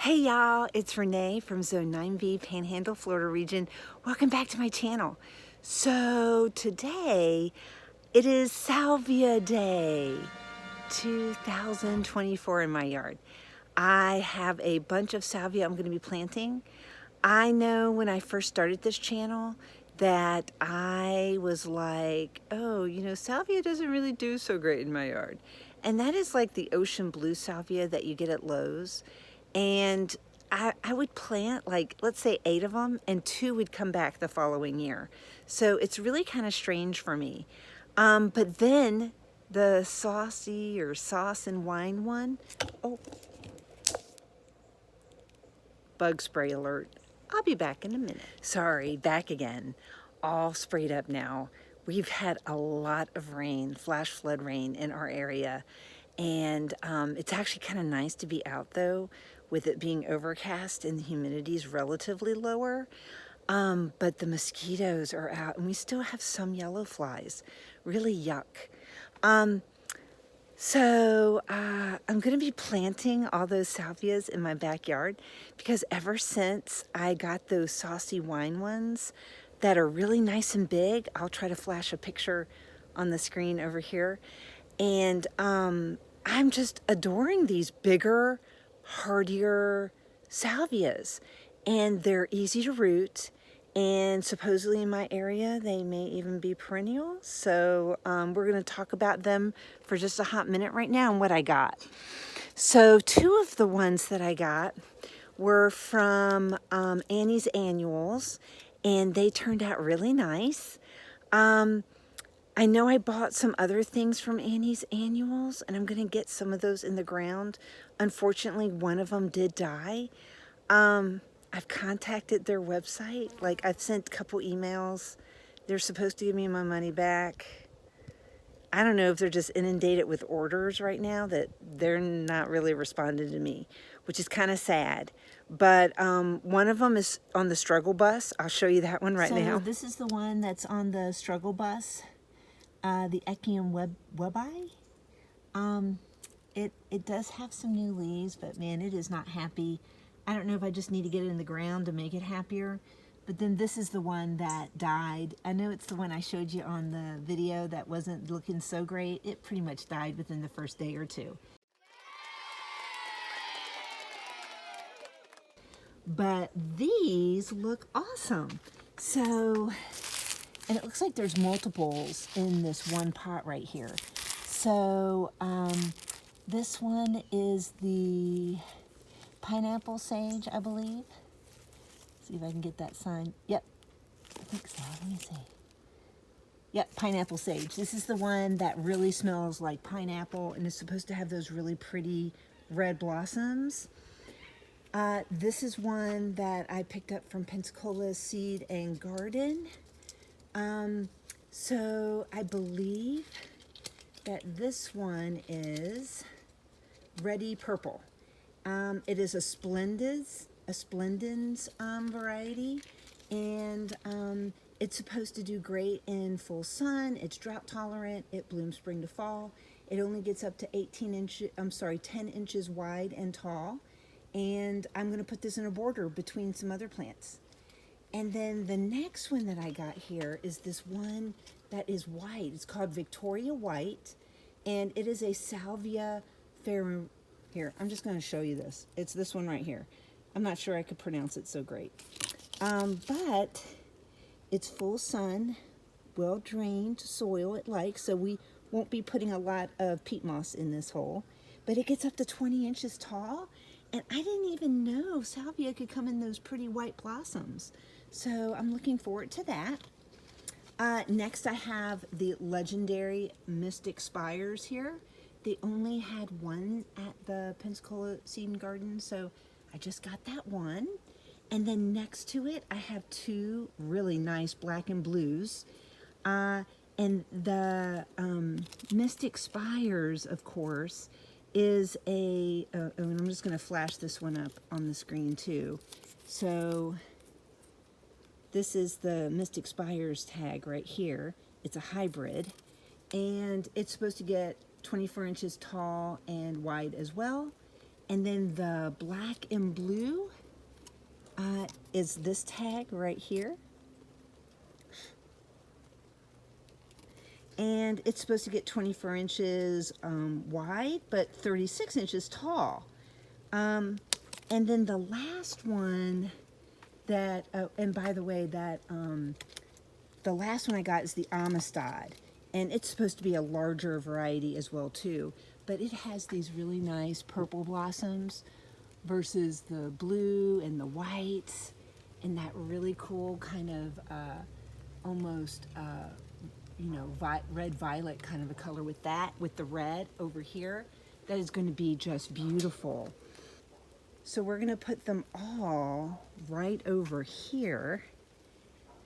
Hey y'all, it's Renee from Zone 9B, Panhandle, Florida region. Welcome back to my channel. So today, it is Salvia Day 2024 in my yard. I have a bunch of salvia I'm going to be planting. I know when I first started this channel that I was like, oh, salvia doesn't really do so great in my yard. And that is like the ocean blue salvia that you get at Lowe's. And I would plant like, let's say 8 of them, and 2 would come back the following year. So it's really kind of strange for me. But then the saucy or sauce and wine one, oh, bug spray alert. I'll be back in a minute. Sorry, back again. All sprayed up now. We've had a lot of rain, flash flood rain in our area. And it's actually kind of nice to be out though, with it being overcast and the humidity is relatively lower. But the mosquitoes are out and we still have some yellow flies. Really yuck. So I'm going to be planting all those salvias in my backyard because ever since I got those saucy wine ones that are really nice and big, I'll try to flash a picture on the screen over here. And I'm just adoring these bigger, hardier salvias. And they're easy to root. And supposedly in my area, they may even be perennial. So we're going to talk about them for just a hot minute right now and what I got. So 2 of the ones that I got were from Annie's Annuals, and they turned out really nice. I know I bought some other things from Annie's Annuals, and I'm going to get some of those in the ground. Unfortunately, one of them did die. I've contacted their website. Like, I've sent a couple emails. They're supposed to give me my money back. I don't know if they're just inundated with orders right now that they're not really responding to me, which is kind of sad. But one of them is on the struggle bus. I'll show you that one right now. So this is the one that's on the struggle bus, the Echium webi. It does have some new leaves, but man, it is not happy. I don't know if I just need to get it in the ground to make it happier. But then this is the one that died. I know it's the one I showed you on the video that wasn't looking so great. It pretty much died within the first day or 2. But these look awesome. So, and it looks like there's multiples in this one pot right here. So this one is the pineapple sage, I believe. See if I can get that sign. Yep, I think so. Let me see. Yep, pineapple sage. This is the one that really smells like pineapple and is supposed to have those really pretty red blossoms. This is one that I picked up from Pensacola Seed and Garden. So I believe that this one is Ready Purple. It is a Splendens variety, and it's supposed to do great in full sun. It's drought tolerant. It blooms spring to fall. It only gets up to 10 inches wide and tall. And I'm going to put this in a border between some other plants. And then the next one that I got here is this one that is white. It's called Victoria White, and it is a Salvia fair. Here, I'm just going to show you this. It's this one right here. I'm not sure I could pronounce it so great. But it's full sun, well-drained soil it likes, so we won't be putting a lot of peat moss in this hole. But it gets up to 20 inches tall, and I didn't even know salvia could come in those pretty white blossoms. So I'm looking forward to that. Next I have the legendary Mystic Spires here. They only had one at the Pensacola Seed and Garden, so I just got that one. And then next to it, I have 2 really nice black and blues. And the Mystic Spires, of course, is and I'm just going to flash this one up on the screen too. So this is the Mystic Spires tag right here. It's a hybrid, and it's supposed to get 24 inches tall and wide as well. And then the black and blue is this tag right here. And it's supposed to get 24 inches wide, but 36 inches tall. And then the last one that, and by the way, that the last one I got is the Amistad, and it's supposed to be a larger variety as well too. But it has these really nice purple blossoms versus the blue and the whites, and that really cool kind of almost you know, red violet kind of a color with that, with the red over here. That is going to be just beautiful. So we're going to put them all right over here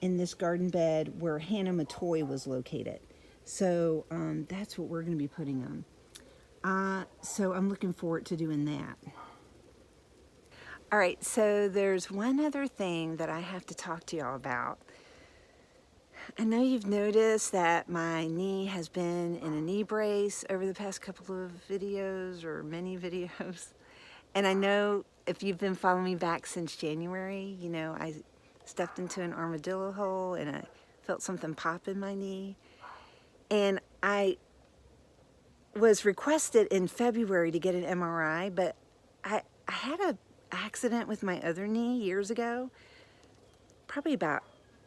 in this garden bed where Hannah Matoy was located. So that's what we're going to be putting them. So I'm looking forward to doing that. All right, so there's one other thing that I have to talk to y'all about. I know you've noticed that my knee has been in a knee brace over the past couple of videos, or many videos. And I know if you've been following me back since January, you know, I stepped into an armadillo hole and I felt something pop in my knee. And I was requested in February to get an MRI, but I had an accident with my other knee years ago, probably about,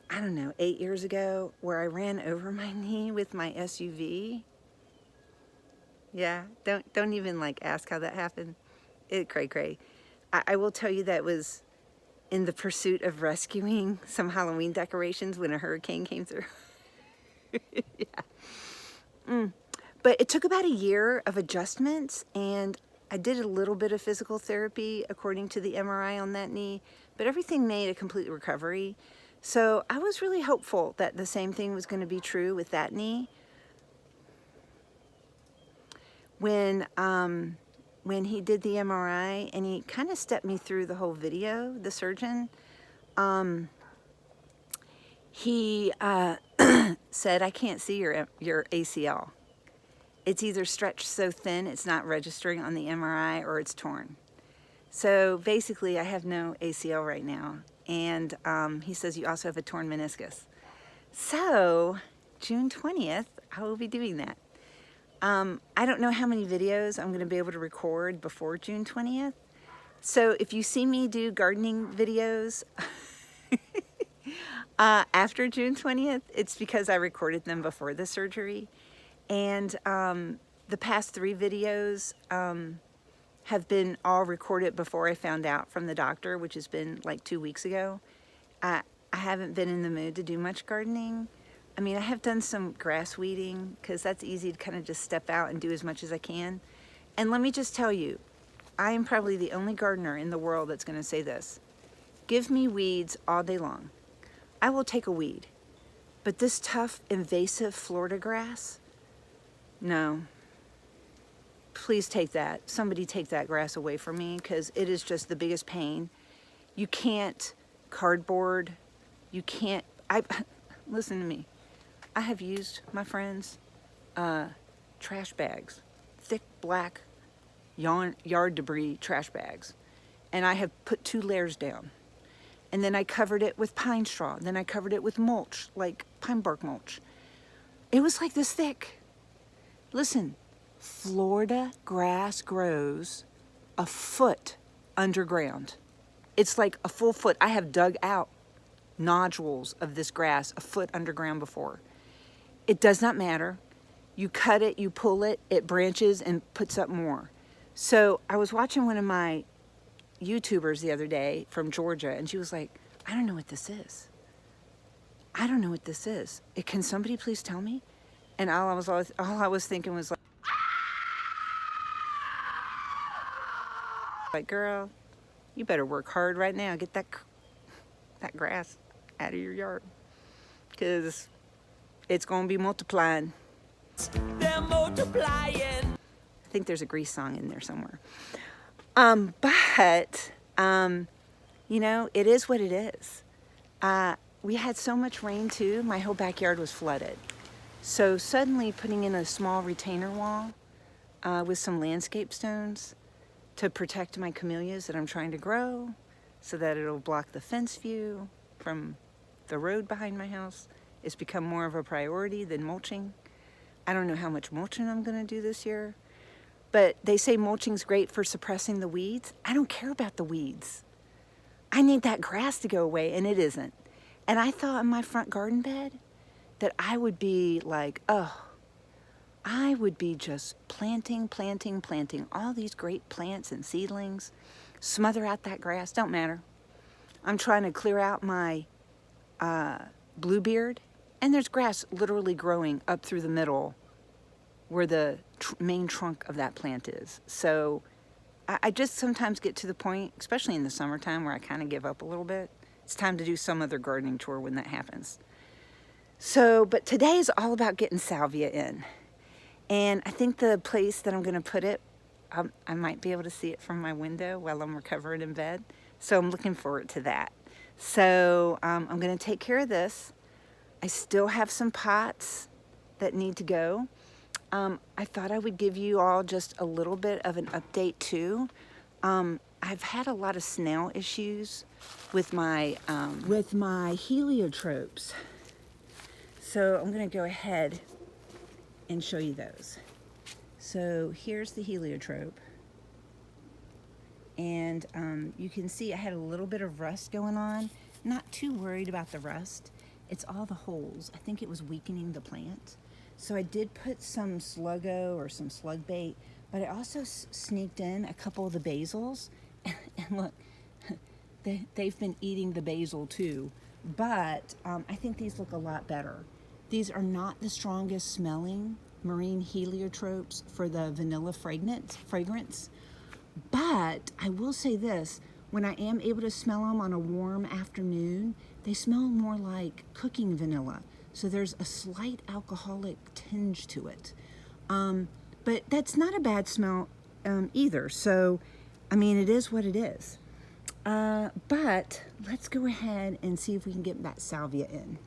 I don't know, 8 years ago, where I ran over my knee with my SUV. Yeah, don't even like ask how that happened. Cray. I will tell you that was in the pursuit of rescuing some Halloween decorations when a hurricane came through. Yeah. But it took about a year of adjustments, and I did a little bit of physical therapy according to the MRI on that knee, but everything made a complete recovery. So I was really hopeful that the same thing was going to be true with that knee. When he did the MRI, and he kind of stepped me through the whole video, the surgeon, he said, I can't see your ACL. It's either stretched so thin it's not registering on the MRI, or it's torn. So basically I have no ACL right now. And he says you also have a torn meniscus. So June 20th, I will be doing that. I don't know how many videos I'm going to be able to record before June 20th. So if you see me do gardening videos after June 20th, it's because I recorded them before the surgery. And the past 3 videos have been all recorded before I found out from the doctor, which has been like 2 weeks ago. I haven't been in the mood to do much gardening. I mean, I have done some grass weeding because that's easy to kind of just step out and do as much as I can. And let me just tell you, I am probably the only gardener in the world that's going to say this. Give me weeds all day long. I will take a weed. But this tough, invasive Florida grass, no. Please take that. Somebody take that grass away from me, because it is just the biggest pain. You can't cardboard. You can't. Listen to me. I have used, my friends, trash bags, thick black yard debris trash bags, and I have put 2 layers down, and then I covered it with pine straw, then I covered it with mulch, like pine bark mulch. It was like this thick. Listen, Florida grass grows a foot underground. It's like a full foot. I have dug out nodules of this grass a foot underground before. It does not matter. You cut it, you pull it, it branches and puts up more. So I was watching one of my YouTubers the other day from Georgia, and she was like, I don't know what this is. I don't know what this is. Can somebody please tell me? And all I was thinking was like, girl, you better work hard right now. Get that grass out of your yard, because it's going to be multiplying. They're multiplying. I think there's a Grease song in there somewhere. But you know, it is what it is. We had so much rain too, my whole backyard was flooded. So suddenly putting in a small retainer wall with some landscape stones to protect my camellias that I'm trying to grow so that it'll block the fence view from the road behind my house. It's become more of a priority than mulching. I don't know how much mulching I'm going to do this year, but they say mulching's great for suppressing the weeds. I don't care about the weeds. I need that grass to go away, and it isn't. And I thought in my front garden bed that I would be like, oh, I would be just planting all these great plants and seedlings, smother out that grass, don't matter. I'm trying to clear out my bluebeard, and there's grass literally growing up through the middle where the main trunk of that plant is. So I just sometimes get to the point, especially in the summertime, where I kind of give up a little bit. It's time to do some other gardening chore when that happens. So, but today is all about getting salvia in. And I think the place that I'm going to put it, I might be able to see it from my window while I'm recovering in bed. So I'm looking forward to that. So I'm going to take care of this. I still have some pots that need to go. I thought I would give you all just a little bit of an update too. I've had a lot of snail issues with my heliotropes. So I'm going to go ahead and show you those. So here's the heliotrope. And you can see I had a little bit of rust going on. Not too worried about the rust. It's all the holes. I think it was weakening the plant. So I did put some sluggo or some slug bait, but I also sneaked in a couple of the basils. And look, they've been eating the basil too. But I think these look a lot better. These are not the strongest smelling marine heliotropes for the vanilla fragrance. But I will say this, when I am able to smell them on a warm afternoon, they smell more like cooking vanilla. So there's a slight alcoholic tinge to it. But that's not a bad smell either. So, I mean, it is what it is. But let's go ahead and see if we can get that salvia in.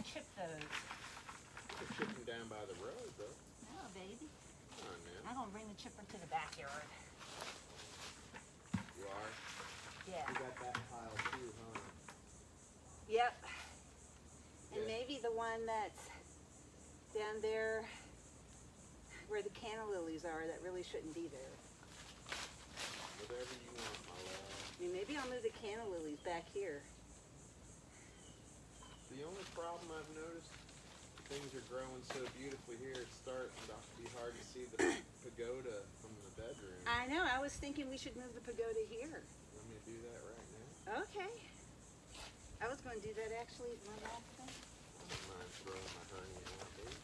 chip those. You can chip them down by the road, though. No, baby. Come on now. I'm gonna bring the chipper to the backyard. You are? Yeah. You got that pile too, huh? Yep. And Yeah. maybe the one that's down there where the canna lilies are that really shouldn't be there. Whatever you want, my love. I mean, maybe I'll move the canna lilies back here. The only problem I've noticed, things are growing so beautifully here, it's starting to be hard to see the pagoda from the bedroom. I know, I was thinking we should move the pagoda here. Want me to do that right now? Okay. I was going to do that actually one last thing. I don't mind throwing my hernia out, baby.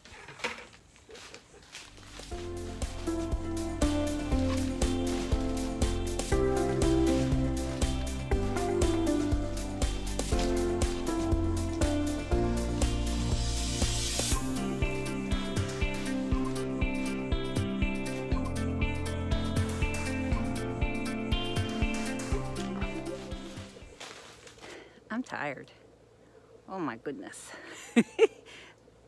I'm tired. Oh my goodness.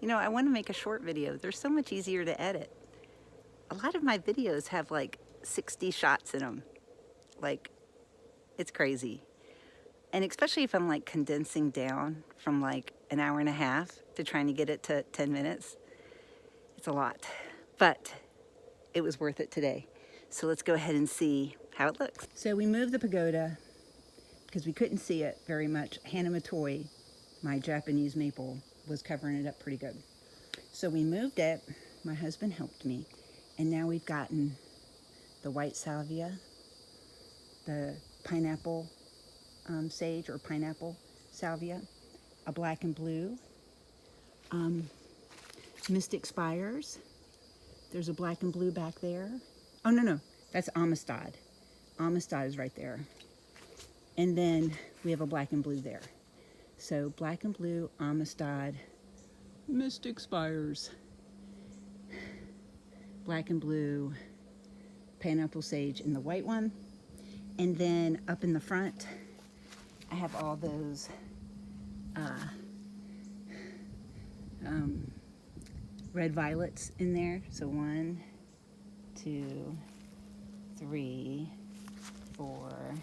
You know, I want to make a short video. They're so much easier to edit. A lot of my videos have like 60 shots in them. Like, it's crazy. And especially if I'm like condensing down from like an hour and a half to trying to get it to 10 minutes. It's a lot, but it was worth it today. So let's go ahead and see how it looks. So we moved the pagoda because we couldn't see it very much. Hannah Matoi, my Japanese maple, was covering it up pretty good. So we moved it, my husband helped me, and now we've gotten the white salvia, the pineapple sage or pineapple salvia, a black and blue, mystic spires. There's a black and blue back there. Oh, no, that's Amistad. Amistad is right there. And then we have a black and blue there. So black and blue, Amistad, mystic spires, black and blue, pineapple sage in the white one. And then up in the front, I have all those red violets in there. So 1, 2, 3, 4,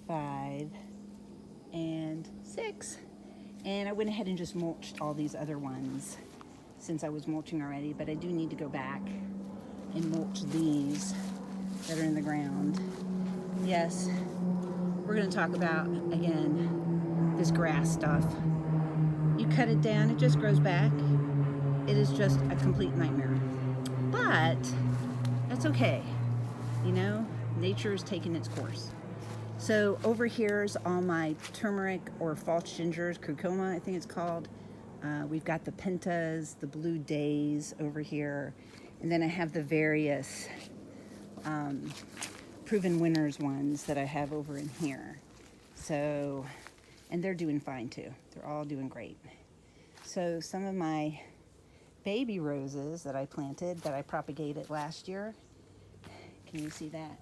5, and 6. And I went ahead and just mulched all these other ones since I was mulching already, but I do need to go back and mulch these that are in the ground. Yes, we're going to talk about, again, this grass stuff. You cut it down, it just grows back. It is just a complete nightmare. But that's okay. You know, nature is taking its course. So over here's all my turmeric or false gingers, curcuma I think it's called. We've got the pentas, the blue days over here. And then I have the various proven winners ones that I have over in here. So, and they're doing fine too. They're all doing great. So some of my baby roses that I planted, that I propagated last year. Can you see that?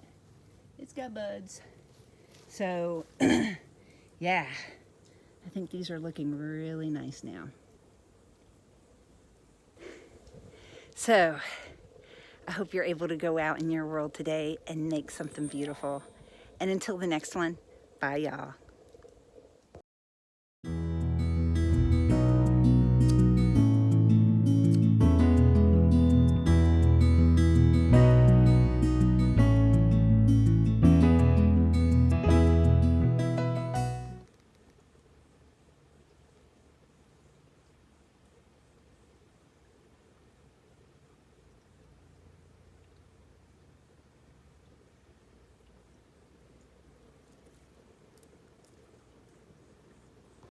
It's got buds. So, yeah, I think these are looking really nice now. So, I hope you're able to go out in your world today and make something beautiful. And until the next one, bye y'all.